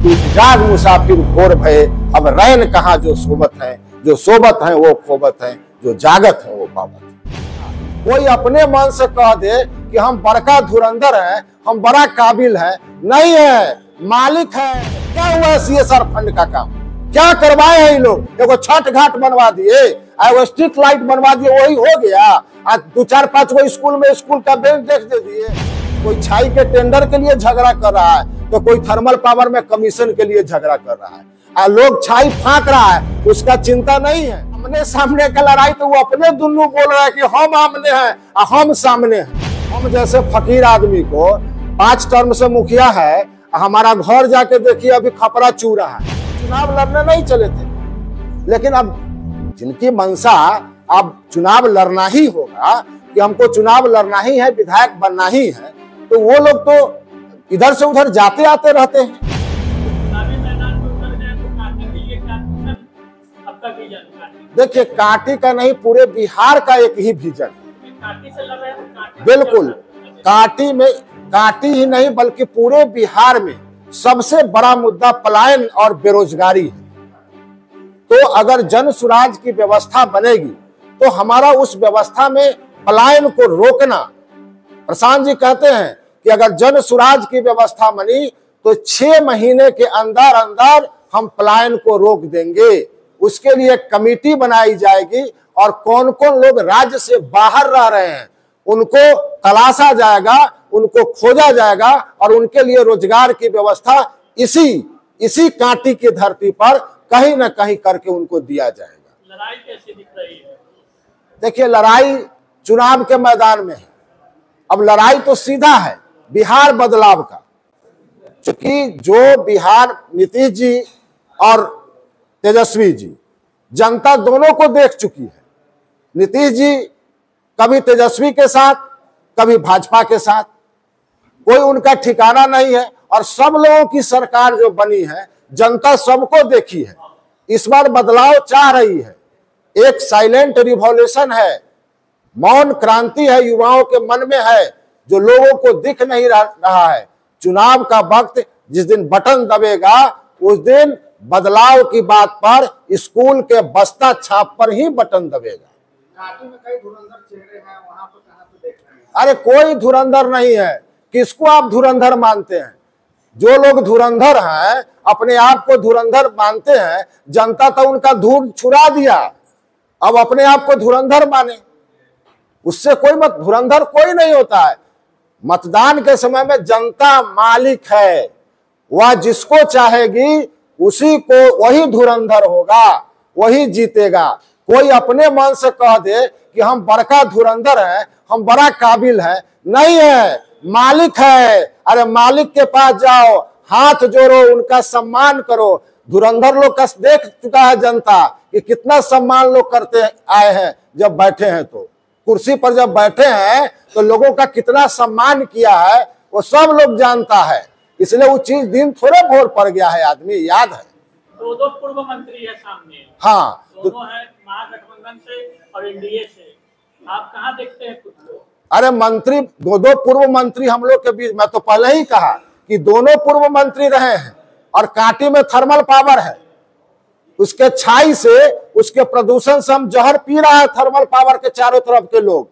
जाग मुसाफिर घोर भये, अब रैन कहाँ जो सोबत है वो खोबत है, जो जागत है वो पावत है। कोई अपने मन से कह दे कि हम बड़का धुरंधर हैं, हम बड़ा काबिल हैं, नहीं है, मालिक है। क्या हुआ है सीएसआर फंड का काम? क्या करवाए हैं ये लोग? एगो छठ घाट बनवा दिए, एगो स्ट्रीट लाइट बनवा दिए, वही हो गया। आज 2-4-5 गो स्कूल में स्कूल का बेंच दे दिए। कोई छाई के टेंडर के लिए झगड़ा कर रहा है, तो कोई थर्मल पावर में कमीशन के लिए झगड़ा कर रहा है। लोग छाई फाँक रहा है, उसका चिंता नहीं है। हमने सामने का लड़ाई तो वो अपने दुन्नू बोल रहा है कि हम आमने हैं और हम सामने हैं। हम जैसे फकीर आदमी को 5 टर्म से मुखिया है, हमारा घर जाके देखिए अभी खपरा चू रहा है। चुनाव लड़ने नहीं चले थे, लेकिन अब जिनकी मंशा अब चुनाव लड़ना ही होगा कि हमको चुनाव लड़ना ही है, विधायक बनना ही है, तो वो लोग तो इधर से उधर जाते आते रहते हैं। देखिए, कांटी का नहीं, पूरे बिहार का एक ही विजन, बिल्कुल कांटी ही नहीं बल्कि पूरे बिहार में सबसे बड़ा मुद्दा पलायन और बेरोजगारी है। तो अगर जन सुराज की व्यवस्था बनेगी तो हमारा उस व्यवस्था में पलायन को रोकना, प्रशांत जी कहते हैं कि अगर जन सुराज की व्यवस्था बनी तो 6 महीने के अंदर अंदर हम पलायन को रोक देंगे। उसके लिए कमेटी बनाई जाएगी और कौन कौन लोग राज्य से बाहर रह रहे हैं उनको तलाशा जाएगा, उनको खोजा जाएगा और उनके लिए रोजगार की व्यवस्था इसी कांटी की धरती पर कहीं ना कहीं करके उनको दिया जाएगा। लड़ाई कैसी दिख रही है? देखिए, लड़ाई चुनाव के मैदान में है। अब लड़ाई तो सीधा है बिहार बदलाव का, क्योंकि जो बिहार नीतीश जी और तेजस्वी जी जनता दोनों को देख चुकी है। नीतीश जी कभी तेजस्वी के साथ, कभी भाजपा के साथ, कोई उनका ठिकाना नहीं है। और सब लोगों की सरकार जो बनी है, जनता सबको देखी है। इस बार बदलाव चाह रही है, एक साइलेंट रिवॉल्यूशन है, मौन क्रांति है, युवाओं के मन में है, जो लोगों को दिख नहीं रहा है। चुनाव का वक्त जिस दिन बटन दबेगा उस दिन बदलाव की बात पर स्कूल के बस्ता छाप पर ही बटन दबेगा। घाटी में कई धुरंधर चेहरे हैं, वहां पर कहां पे देख रहे हैं? अरे कोई धुरंधर नहीं है। किसको आप धुरंधर मानते हैं? जो लोग धुरंधर हैं, अपने आप को धुरंधर मानते हैं, जनता तो उनका धूल छुड़ा दिया, अब अपने आप को धुरंधर माने। उससे कोई मत, धुरंधर कोई नहीं होता है। मतदान के समय में जनता मालिक है, वह जिसको चाहेगी उसी को वही धुरंधर होगा, वही जीतेगा। कोई अपने मन से कह दे कि हम बड़का धुरंधर हैं, हम बड़ा काबिल हैं, नहीं है, मालिक है। अरे मालिक के पास जाओ, हाथ जोड़ो, उनका सम्मान करो। धुरंधर लोग का देख चुका है जनता कि कितना सम्मान लोग करते आए हैं। जब बैठे हैं तो कुर्सी पर जब बैठे हैं तो लोगों का कितना सम्मान किया है वो सब लोग जानता है। इसलिए वो चीज दिन थोड़े भोर पड़ गया है, आदमी याद है। दो पूर्व मंत्री है सामने, हाँ, दोनों है महागठबंधन से और एनडीए से। आप कहाँ देखते हैं खुद को? अरे मंत्री, दो पूर्व मंत्री हम लोग के बीच, मैं तो पहले ही कहा कि दोनों पूर्व मंत्री रहे हैं और कांटी में थर्मल पावर है। उसके छाई से, उसके प्रदूषण से हम जहर पी रहा है थर्मल पावर के चारों तरफ के लोग।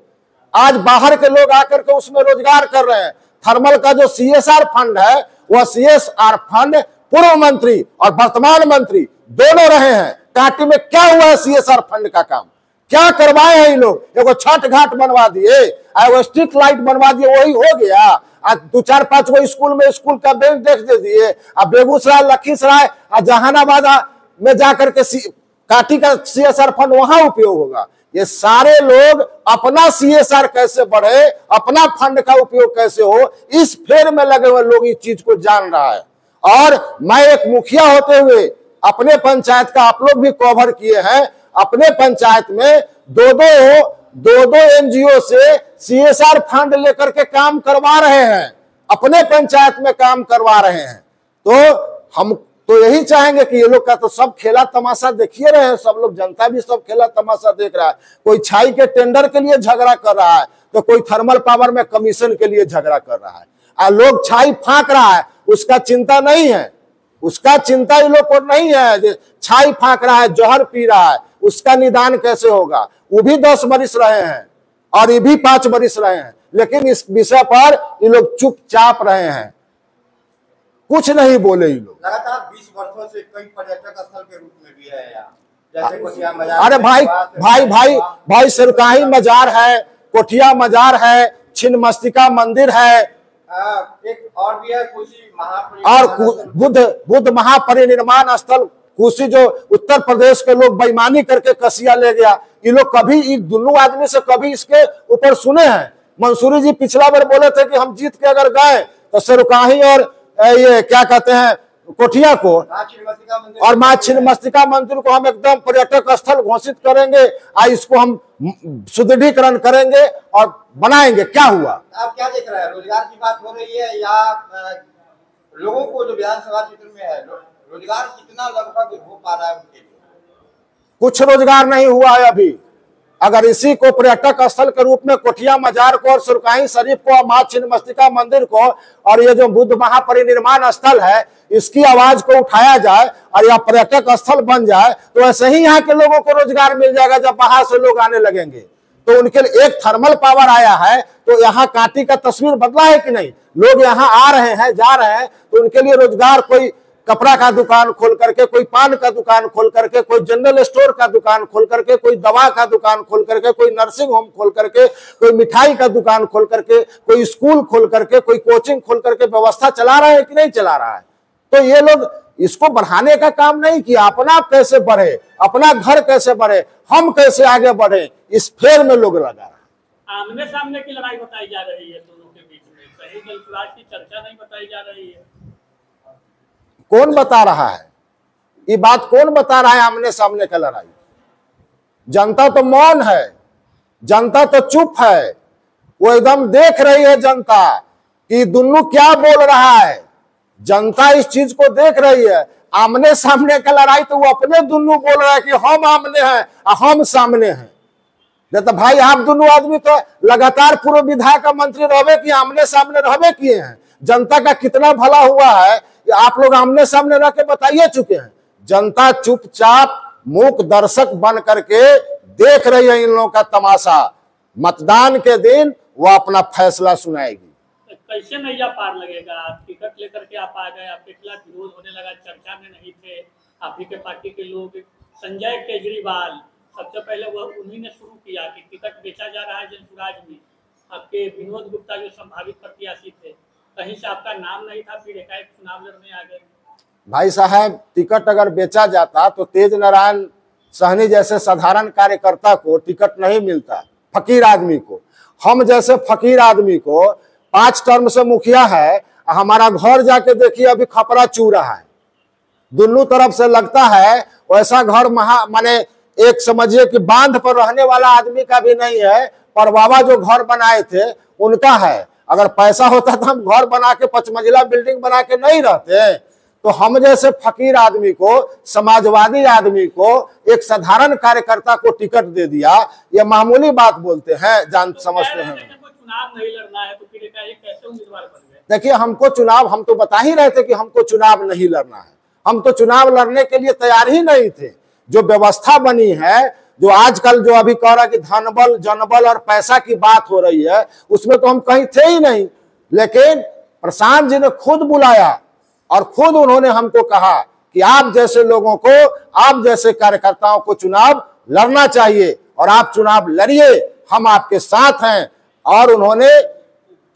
आज बाहर के लोग आकर के उसमें रोजगार कर रहे हैं। थर्मल का जो सीएसआर फंड है, वह सीएसआर फंड पूर्व मंत्री और वर्तमान मंत्री दोनों रहे हैं। कांटी में क्या हुआ है सीएसआर फंड का काम? क्या करवाए हैं ये लोग? एगो छठ घाट बनवा दिए, एगो स्ट्रीट लाइट बनवा दिए, वही हो गया। आज 2-4-5 गो स्कूल में स्कूल का बेंच दे दिए। अब बेगूसराय, लखीसराय और जहानाबाद में जाकर के कांटी का सीएसआर फंड वहां उपयोग होगा। ये सारे लोग अपना सीएसआर कैसे बढ़े, अपना फंड का उपयोग कैसे हो, इस फेर में लगे हुए लोग इस चीज को जान रहा है। और मैं एक मुखिया होते हुए अपने पंचायत का, आप लोग भी कवर किए हैं, अपने पंचायत में दो एनजीओ से सीएसआर फंड लेकर के काम करवा रहे हैं, अपने पंचायत में काम करवा रहे हैं। तो हम तो यही चाहेंगे कि ये लोग का तो सब खेला तमाशा देखिए रहे हैं, सब लोग, जनता भी सब खेला तमाशा देख रहा है। कोई छाई के टेंडर के लिए झगड़ा कर रहा है तो कोई थर्मल पावर में कमीशन के लिए झगड़ा कर रहा है। लोग छाई फाँक रहा है, उसका चिंता नहीं है, उसका चिंता ये लोग को नहीं है। छाई फाँक रहा है, जहर पी रहा है, उसका निदान कैसे होगा। वो भी 10 बरिस रहे हैं और ये भी 5 बरिस रहे हैं, लेकिन इस विषय पर ये लोग चुपचाप रहे हैं, कुछ नहीं बोले ये लोग। लगातार 20 वर्षों से कई पर्यटक स्थल के रूप में भी है यहाँ, जैसे कोठिया मजार। अरे भाई सिरकाही मजार है, कोठिया मजार है, छिन्नमस्तिका मंदिर है, एक और भी है कोसी और बुद्ध महापरिनिर्वाण स्थल कोसी, जो उत्तर प्रदेश के लोग बेईमानी करके कसिया ले गया। ये लोग कभी इन दोनों आदमी से कभी इसके ऊपर सुने हैं? मंसूरी जी पिछला बार बोले थे कि हम जीत के अगर गए तो सिरकाही और ये क्या कहते हैं कोठिया को और माँ छिन्नमस्तिका मंदिर को हम एकदम पर्यटक स्थल घोषित करेंगे और इसको हम सुदृढ़ीकरण करेंगे और बनाएंगे। क्या हुआ? आप क्या देख रहे हैं? रोजगार की बात हो रही है या लोगों को जो विधानसभा क्षेत्र में है रोजगार कितना लगभग हो पा रहा है उनके लिए? कुछ रोजगार नहीं हुआ है अभी। अगर इसी को पर्यटक स्थल के रूप में कोठिया मजार को और सुरकाही शरीफ को और माँ छिन्नमस्तिका मंदिर को और ये जो बुद्ध महापरिनिर्वाण स्थल है इसकी आवाज को उठाया जाए और यह पर्यटक स्थल बन जाए तो ऐसे ही यहाँ के लोगों को रोजगार मिल जाएगा। जब बाहर से लोग आने लगेंगे तो उनके लिए एक थर्मल पावर आया है, तो यहाँ कांटी का तस्वीर बदला है कि नहीं? लोग यहाँ आ रहे हैं, जा रहे हैं, तो उनके लिए रोजगार, कोई कपड़ा का दुकान खोल करके, कोई पान का दुकान खोल करके, कोई जनरल स्टोर का दुकान खोल करके, कोई दवा का दुकान खोल करके, कोई नर्सिंग होम खोल करके, कोई मिठाई का दुकान खोल करके, कोई स्कूल खोल करके, कोई कोचिंग खोल करके व्यवस्था चला रहा है कि नहीं चला रहा है? तो ये लोग इसको बढ़ाने का काम नहीं किया। अपना कैसे बढ़े, अपना घर कैसे बढ़े, हम कैसे आगे बढ़े, इस फेर में लोग लगा रहा। आमने सामने की लड़ाई बताई जा रही है दोनों के बीच में, सही जलसुराज की चर्चा नहीं बताई जा रही है। कौन बता रहा है ये बात? कौन बता रहा है आमने सामने का लड़ाई? जनता तो मौन है, जनता तो चुप है। वो एकदम देख रही है जनता कि दुन्नू क्या बोल रहा है। जनता इस चीज को देख रही है। आमने सामने का लड़ाई तो वो अपने दुन्नू बोल रहा है कि हम आमने हैं और हम सामने हैं। तो भाई आप दोनों आदमी तो लगातार पूर्व विधायक मंत्री रहबे कि आमने सामने रहबे किए हैं। जनता का कितना भला हुआ है आप लोग आमने सामने रह के बताइए चुके हैं। जनता चुपचाप मूक दर्शक बन करके देख रही है इन लोगों का तमाशा। मतदान के दिन वो अपना फैसला सुनाएगी। कैसे नैया पार लगेगा? आप टिकट लेकर के आप आ गए, आपके खिलाफ विरोध होने लगा, चर्चा में नहीं थे आप ही के पार्टी के लोग। संजय केजरीवाल सबसे पहले वो उन्हीं ने शुरू किया कि टिकट बेचा जा रहा है जलसुराज में। आपके विनोद गुप्ता जो संभावित प्रत्याशी थे, कहीं से आपका नाम नहीं था, फिर एकाएक चुनाव लड़ने आ गए। भाई साहब, टिकट अगर बेचा जाता तो तेज नारायण सहनी जैसे साधारण कार्यकर्ता को टिकट नहीं मिलता, फकीर आदमी को। हम जैसे फकीर आदमी को 5 टर्म से मुखिया है, हमारा घर जाके देखिए अभी खपरा चू रहा है। दोनों तरफ से लगता है वैसा घर माने एक समझिए कि बांध पर रहने वाला आदमी का भी नहीं है, पर बाबा जो घर बनाए थे उनका है। अगर पैसा होता तो हम घर बना के 5 मंजिला बिल्डिंग बना के नहीं रहते। तो हम जैसे फकीर आदमी को, समाजवादी आदमी को, एक साधारण कार्यकर्ता को टिकट दे दिया, ये मामूली बात बोलते हैं, समझते हैं। चुनाव नहीं लड़ना है तो फिर कैसे उम्मीदवार बन गए? देखिए, हमको चुनाव, हम तो बता ही रहे थे कि हमको चुनाव नहीं लड़ना है। हम तो चुनाव लड़ने के लिए तैयार ही नहीं थे। जो व्यवस्था बनी है, जो आजकल जो अभी कह रहा कि धनबल जनबल और पैसा की बात हो रही है, उसमें तो हम कहीं थे ही नहीं। लेकिन प्रशांत जी ने खुद बुलाया और खुद उन्होंने हमको कहा कि आप जैसे लोगों को, आप जैसे कार्यकर्ताओं को चुनाव लड़ना चाहिए और आप चुनाव लड़िए, हम आपके साथ हैं। और उन्होंने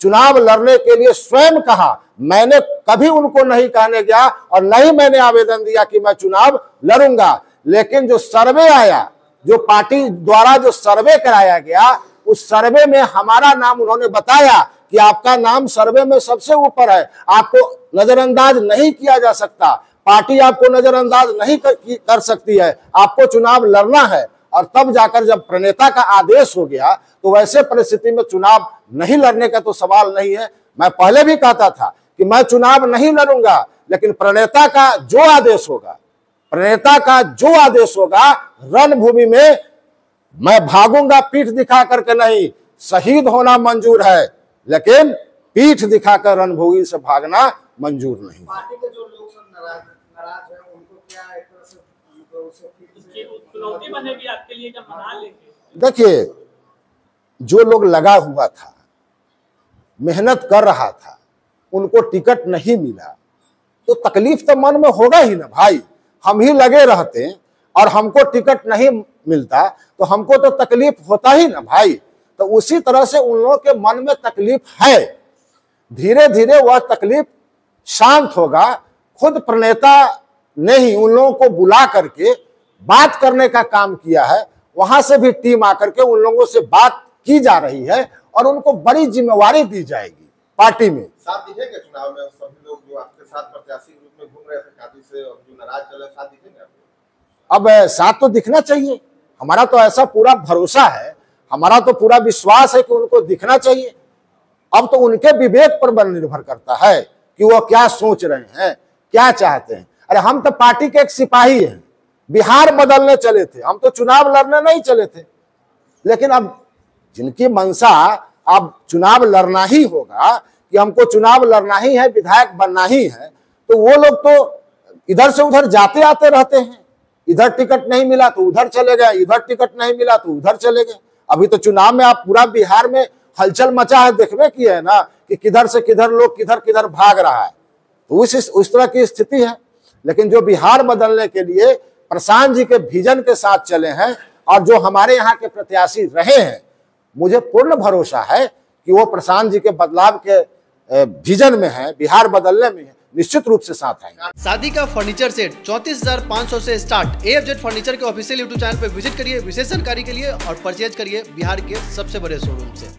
चुनाव लड़ने के लिए स्वयं कहा। मैंने कभी उनको नहीं कहने गया और नहीं मैंने आवेदन दिया कि मैं चुनाव लड़ूंगा। लेकिन जो सर्वे आया, जो पार्टी द्वारा जो सर्वे कराया गया, उस सर्वे में हमारा नाम उन्होंने बताया कि आपका नाम सर्वे में सबसे ऊपर है, आपको नजरअंदाज नहीं किया जा सकता, पार्टी आपको नजरअंदाज नहीं कर सकती है, आपको चुनाव लड़ना है। और तब जाकर जब प्रणेता का आदेश हो गया तो वैसे परिस्थिति में चुनाव नहीं लड़ने का तो सवाल नहीं है। मैं पहले भी कहता था कि मैं चुनाव नहीं लड़ूंगा, लेकिन प्रणेता का जो आदेश होगा, प्रणेता का जो आदेश होगा, रणभूमि में मैं भागूंगा पीठ दिखा करके नहीं। शहीद होना मंजूर है, लेकिन पीठ दिखाकर रणभूमि से भागना मंजूर नहीं। पार्टी के जो लोग सब नाराज चुनौती बनेगी आपके लिए जब मना लेंगे। देखिए, जो लोग लगा हुआ था, मेहनत कर रहा था, उनको टिकट नहीं मिला तो तकलीफ तो मन में होगा ही ना भाई। हम ही लगे रहते और हमको टिकट नहीं मिलता तो हमको तो तकलीफ होता ही ना भाई। तो उसी तरह से उन लोगों के मन में तकलीफ है, धीरे धीरे वह तकलीफ शांत होगा। खुद प्रणेता ने ही उन लोगों को बुला करके बात करने का काम किया है, वहां से भी टीम आकर के उन लोगों से बात की जा रही है और उनको बड़ी जिम्मेवारी दी जाएगी पार्टी में। साथ दिखेंगे चुनाव में सभी लोग जो आपके साथ प्रत्याशी रूप में घूम रहे थे काफी से और जो नाराज चल रहे, साथ दिखेंगे आपको? अब साथ तो दिखना चाहिए, हमारा तो ऐसा पूरा भरोसा है, हमारा तो पूरा विश्वास है कि उनको दिखना चाहिए। अब तो उनके विवेक पर निर्भर करता है कि वो क्या सोच रहे हैं, क्या चाहते हैं। अरे हम तो पार्टी के एक सिपाही हैं, बिहार बदलने चले थे, हम तो चुनाव लड़ने नहीं चले थे। लेकिन अब जिनकी मंशा अब चुनाव लड़ना ही होगा कि हमको चुनाव लड़ना ही है, विधायक बनना ही है, तो वो लोग तो इधर से उधर जाते आते रहते हैं। इधर टिकट नहीं मिला तो उधर चले गए, इधर टिकट नहीं मिला तो उधर चले गए। अभी तो चुनाव में आप पूरा बिहार में हलचल मचा है, देखने की है ना कि किधर से किधर लोग किधर किधर भाग रहा है। तो उस तरह की स्थिति है। लेकिन जो बिहार बदलने के लिए प्रशांत जी के विजन के साथ चले हैं और जो हमारे यहाँ के प्रत्याशी रहे हैं, मुझे पूर्ण भरोसा है कि वो प्रशांत जी के बदलाव के विजन में है, बिहार बदलने में है, निश्चित रूप से साथ आएंगे। शादी का फर्नीचर सेट 34,500 से स्टार्ट। AFZ फर्नीचर के ऑफिशियल यूट्यूब चैनल पर विजिट करिए विशेष जानकारी के लिए और परचेज करिए बिहार के सबसे बड़े शोरूम से।